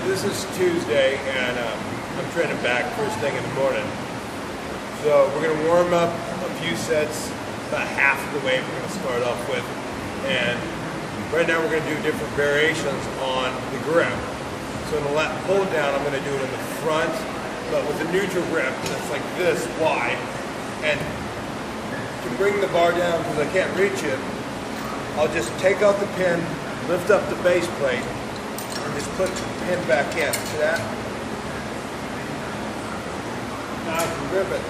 this is Tuesday, and I'm training back first thing in the morning. So we're going to warm up a few sets, about half of the weight we're going to start off with. And right now we're going to do different variations on the grip. So in the lat pull down, I'm going to do it in the front, but with a neutral grip that's like this wide. And to bring the bar down, because I can't reach it, I'll just take out the pin, lift up the base plate, and just put the pin back in. See that? Now I can grip it.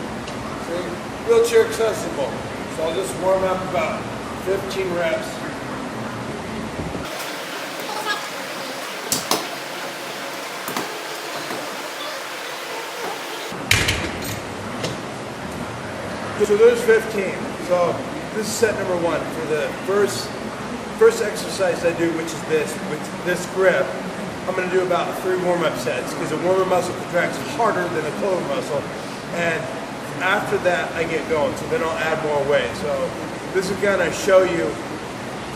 See? Wheelchair accessible. So I'll just warm up about 15 reps. So there's 15. So this is set number one for the first exercise I do, which is this, with this grip. I'm going to do about 3 warm-up sets because the warm-up muscle contracts harder than the clover muscle, and after that I get going. So then I'll add more weight. So this is going to show you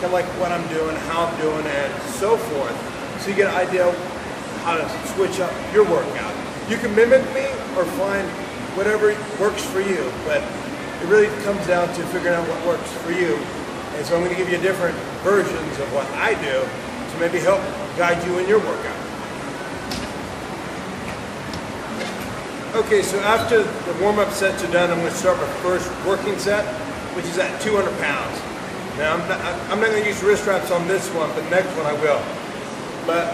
kind of like what I'm doing, how I'm doing, and so forth. So you get an idea of how to switch up your workout. You can mimic me or find whatever works for you, but it really comes down to figuring out what works for you. And so I'm going to give you different versions of what I do to maybe help guide you in your workout. Okay, so after the warm-up sets are done, I'm going to start my first working set, which is at 200 pounds. Now, I'm not going to use wrist wraps on this one, but next one I will. But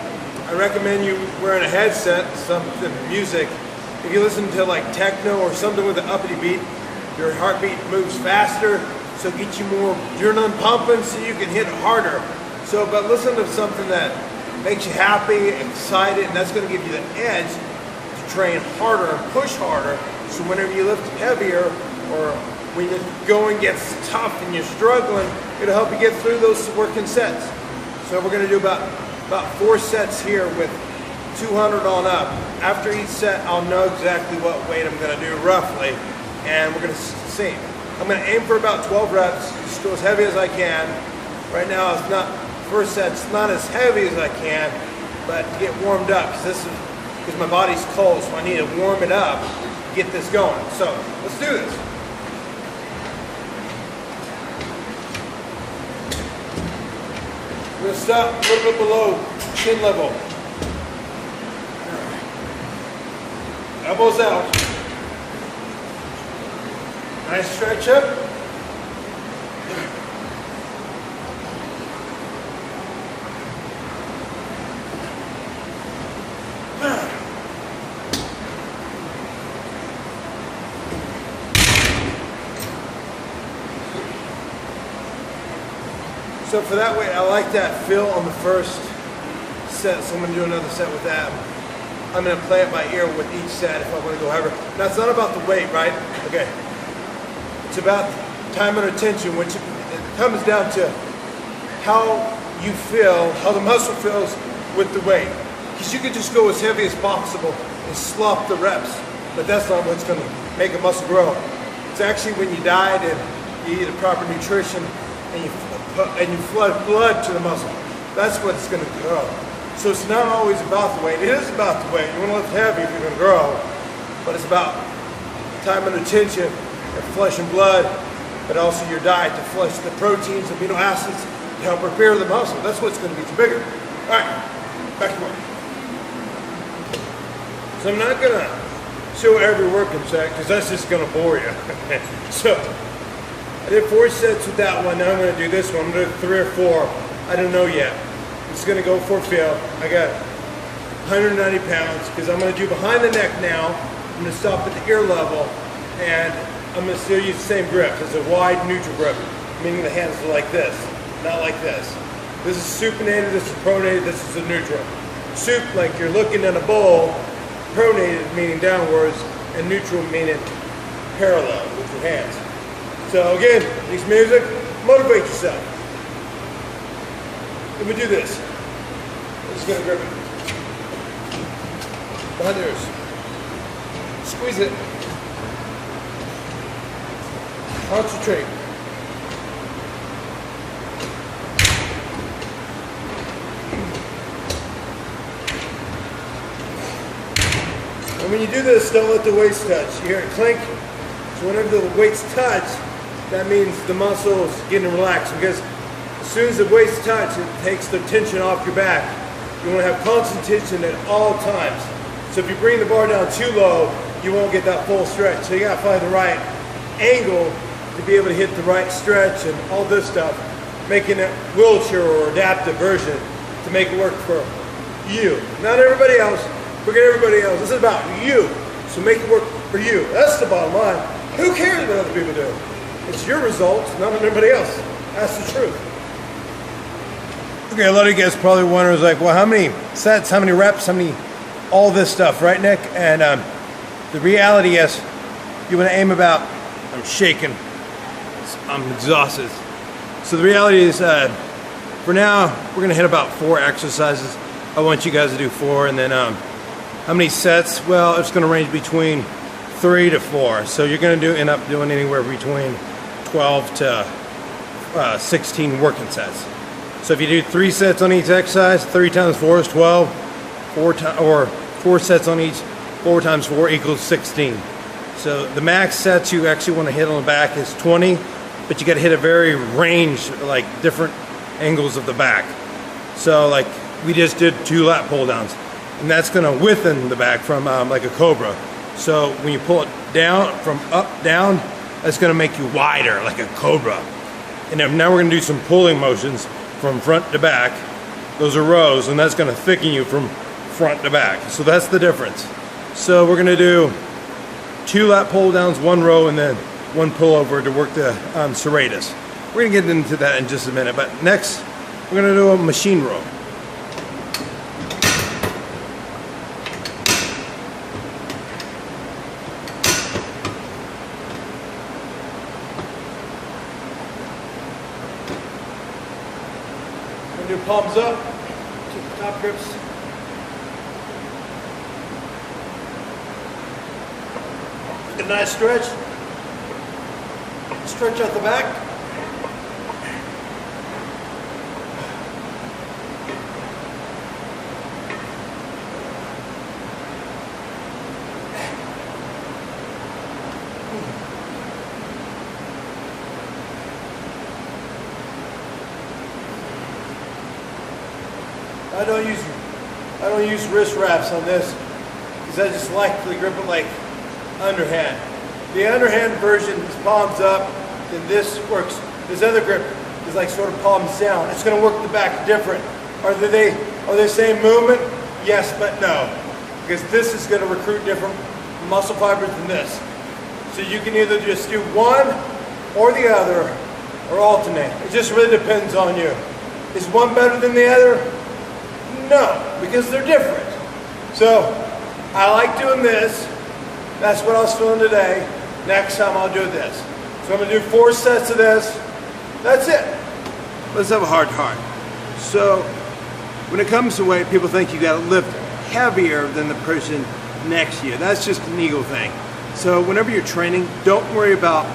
I recommend you wearing a headset, something music. If you listen to like techno or something with an uppity beat, your heartbeat moves faster, so it gets you more adrenaline pumping so you can hit harder. So, but listen to something that makes you happy, excited, and that's going to give you the edge to train harder and push harder. So whenever you lift heavier, or when your going gets tough and you're struggling, it'll help you get through those working sets. So we're going to do about 4 sets here with 200 on up. After each set, I'll know exactly what weight I'm going to do roughly, and we're going to see. I'm going to aim for about 12 reps, just go as heavy as I can. Right now, it's not, first set's not as heavy as I can, but to get warmed up, because my body's cold, so I need to warm it up to get this going. So, let's do this. I'm going to stop a little bit below chin level. Elbows out. Nice stretch up. So for that weight, I like that feel on the first set, so I'm going to do another set with that. I'm going to play it by ear with each set if I want to go heavier. Now it's not about the weight, right? Okay. It's about time under tension, which it comes down to how you feel, how the muscle feels with the weight. Because you can just go as heavy as possible and slop the reps, but that's not what's going to make a muscle grow. It's actually when you diet and you eat the proper nutrition and you flood blood to the muscle. That's what's going to grow. So it's not always about the weight. It is about the weight. You want to lift heavy if you're going to grow, but it's about time under tension and flesh and blood, but also your diet to flush the proteins, amino acids to help repair the muscle. That's what's going to get you bigger. All right, back to work. So I'm not going to show every working set because that's just going to bore you. So I did 4 sets with that one. Now I'm going to do this one. I'm going to do 3 or 4. I don't know yet. I'm just going to go for a feel. I got 190 pounds because I'm going to do behind the neck now. I'm going to stop at the ear level, and I'm going to still use the same grip. It's a wide neutral grip, meaning the hands are like this, not like this. This is supinated, this is pronated, this is a neutral. Sup, like you're looking in a bowl, pronated meaning downwards, and neutral meaning parallel with your hands. So again, these music, motivate yourself. Let me do this. I'm just going to grip it. Behind the ears. Squeeze it. Concentrate. And when you do this, don't let the weights touch. You hear it clink? So whenever the weights touch, that means the muscle is getting relaxed, because as soon as the weights touch, it takes the tension off your back. You want to have constant tension at all times. So if you bring the bar down too low, you won't get that full stretch. So you got to find the right angle to be able to hit the right stretch and all this stuff, making it wheelchair or adaptive version to make it work for you. Not everybody else. Forget everybody else. This is about you. So make it work for you. That's the bottom line. Who cares what other people do? It's your results, not everybody else. That's the truth. Okay, a lot of you guys probably wondering, like, well, how many sets, how many reps, how many, all this stuff, right, Nick? And the reality is, you want to aim about, I'm shaking, I'm exhausted. So the reality is, for now, we're going to hit about 4 exercises. I want you guys to do 4, and then how many sets? Well, it's going to range between 3 to 4. So you're going to end up doing anywhere between 12 to 16 working sets. So if you do 3 sets on each exercise, 3 times 4 is 12, 4 sets on each, 4 times 4 equals 16. So the max sets you actually want to hit on the back is 20, but you got to hit a very range, like different angles of the back. So like we just did 2 lat pull downs, and that's going to within the back from like a cobra. So when you pull it down, from up down, that's going to make you wider like a cobra. And then now we're going to do some pulling motions from front to back. Those are rows, and that's going to thicken you from front to back. So that's the difference. So we're going to do 2 lat pull downs, 1 row, and then 1 pullover to work the serratus. We're going to get into that in just a minute, but next we're going to do a machine row. Do palms up, keep the top grips. Get a nice stretch. Stretch out the back. I don't use wrist wraps on this because I just like to grip it like underhand. The underhand version is palms up, then this works. This other grip is like sort of palms down. It's going to work the back different. Are they the same movement? Yes, but no, because this is going to recruit different muscle fibers than this. So you can either just do one or the other, or alternate. It just really depends on you. Is one better than the other? No, because they're different. So I like doing this. That's what I was feeling today. Next time I'll do this. So I'm going to do 4 sets of this. That's it. Let's have a heart to heart. So when it comes to weight, people think you got to lift heavier than the person next to you. That's just an ego thing. So whenever you're training, don't worry about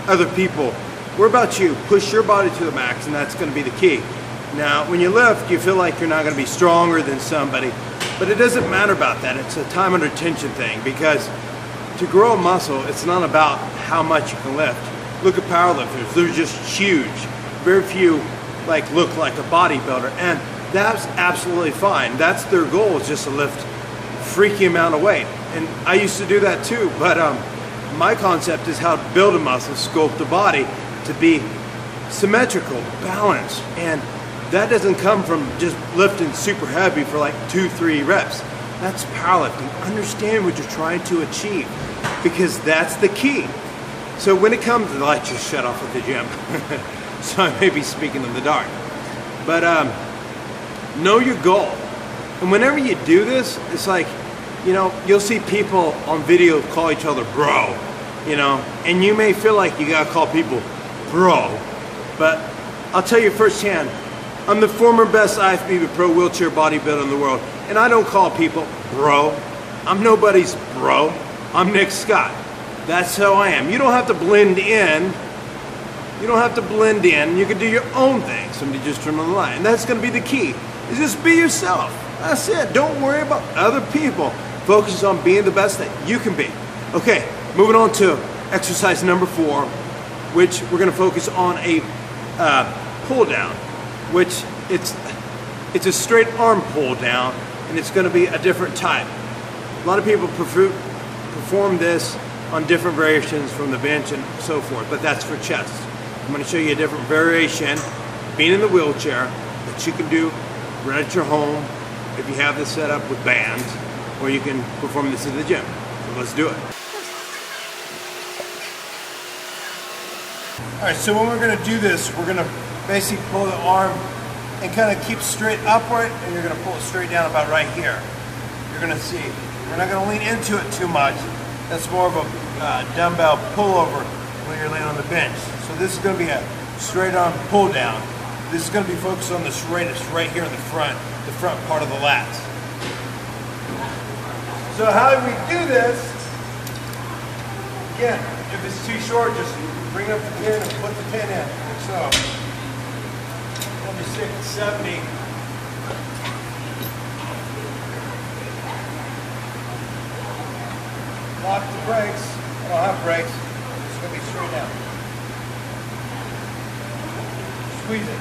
other people. Worry about you. Push your body to the max, and that's going to be the key. Now, when you lift, you feel like you're not going to be stronger than somebody, but it doesn't matter about that. It's a time under tension thing, because to grow a muscle, it's not about how much you can lift. Look at powerlifters. They're just huge. Very few look like a bodybuilder, and that's absolutely fine. That's their goal, is just to lift a freaky amount of weight. And I used to do that too, but my concept is how to build a muscle, sculpt the body to be symmetrical, balanced, and that doesn't come from just lifting super heavy for like 2-3 reps. That's powerlifting. Understand what you're trying to achieve, because that's the key. So when it comes to, the light just shut off at the gym, so I may be speaking in the dark. But know your goal. And whenever you do this, it's like, you know, you'll see people on video call each other bro, you know, and you may feel like you gotta call people bro, but I'll tell you firsthand, I'm the former best IFBB pro wheelchair bodybuilder in the world, and I don't call people bro. I'm nobody's bro. I'm Nick Scott. That's how I am. You don't have to blend in. You don't have to blend in. You can do your own thing. Somebody just turned on the light, and that's going to be the key. Is just be yourself. That's it. Don't worry about other people. Focus on being the best that you can be. Okay, moving on to exercise number 4, which we're gonna focus on a pull down, which it's a straight arm pull down, and it's gonna be a different type. A lot of people perform this on different variations from the bench and so forth, but that's for chest. I'm gonna show you a different variation, being in the wheelchair, that you can do right at your home if you have this set up with bands, or you can perform this in the gym. So let's do it. All right, so when we're gonna do this, we're gonna basically pull the arm and kind of keep straight upward, and you're gonna pull it straight down about right here. You're gonna see. We're not gonna lean into it too much. That's more of a dumbbell pullover when you're laying on the bench. So this is gonna be a straight arm pull down. This is gonna be focused on the straightest right here in the front part of the lats. So how do we do this? Again, if it's too short, just bring up the pin and put the pin in, like so. 76, 70. Lock the brakes. I don't have brakes. It's going to be straight down. Squeeze it.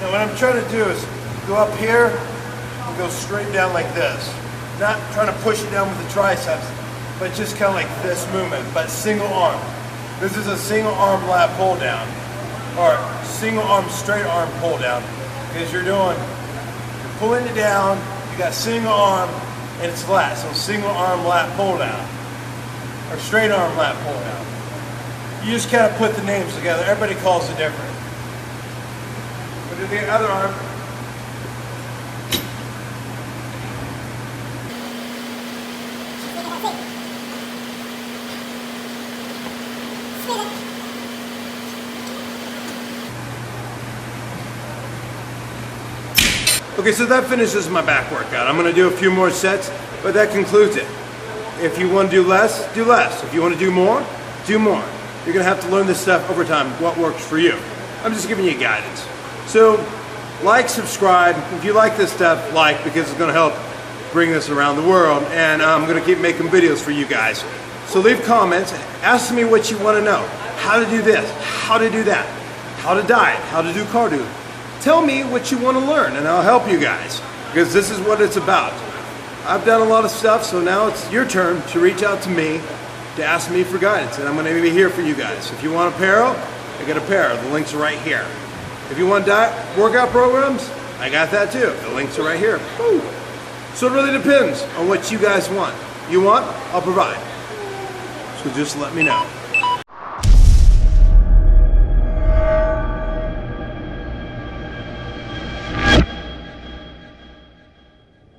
Now what I'm trying to do is go up here and go straight down like this. Not trying to push it down with the triceps, but just kind of like this movement, but single arm. This is a single arm lat pull down, or single arm straight arm pull down, because you're pulling it down, you got single arm, and it's lat, so single arm lat pull down, or straight arm lat pull down. You just kind of put the names together, everybody calls it different. But do the other arm. Okay, so that finishes my back workout. I'm gonna do a few more sets, but that concludes it. If you wanna do less, do less. If you wanna do more, do more. You're gonna have to learn this stuff over time, what works for you. I'm just giving you guidance. So, like, subscribe. If you like this stuff, like, because it's gonna help bring this around the world, and I'm gonna keep making videos for you guys. So leave comments, ask me what you wanna know. How to do this, how to do that, how to diet, how to do cardio. Tell me what you want to learn and I'll help you guys, because this is what it's about. I've done a lot of stuff, so now it's your turn to reach out to me to ask me for guidance, and I'm going to be here for you guys. If you want apparel, I got apparel. The links are right here. If you want diet workout programs, I got that too. The links are right here. Woo. So it really depends on what you guys want. You want, I'll provide. So just let me know.